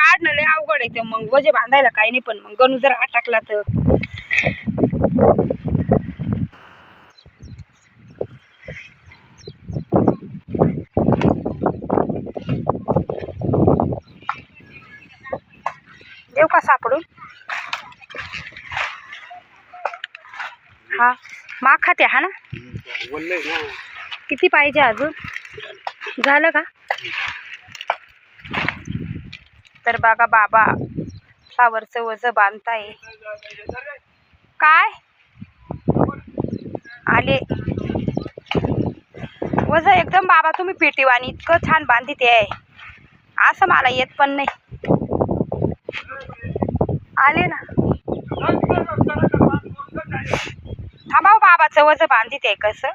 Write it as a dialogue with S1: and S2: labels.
S1: काढणं लय अवघड आहे. मग वजे बांधायला काही नाही, पण मग गणू जर अटकला तर देऊ का सापडून? हा माग खाते हा ना. किती पाहिजे अजून? झालं का? तर बघा बाबा फ्लावरचं वजं बांधताय. काय आले वजं एकदम बाबा तुम्ही पेटीवाणी इतकं छान बांधित आहे, असं मला येत पण नाही. आले ना. थांबा बाबाचं वजं बांधित आहे कसं.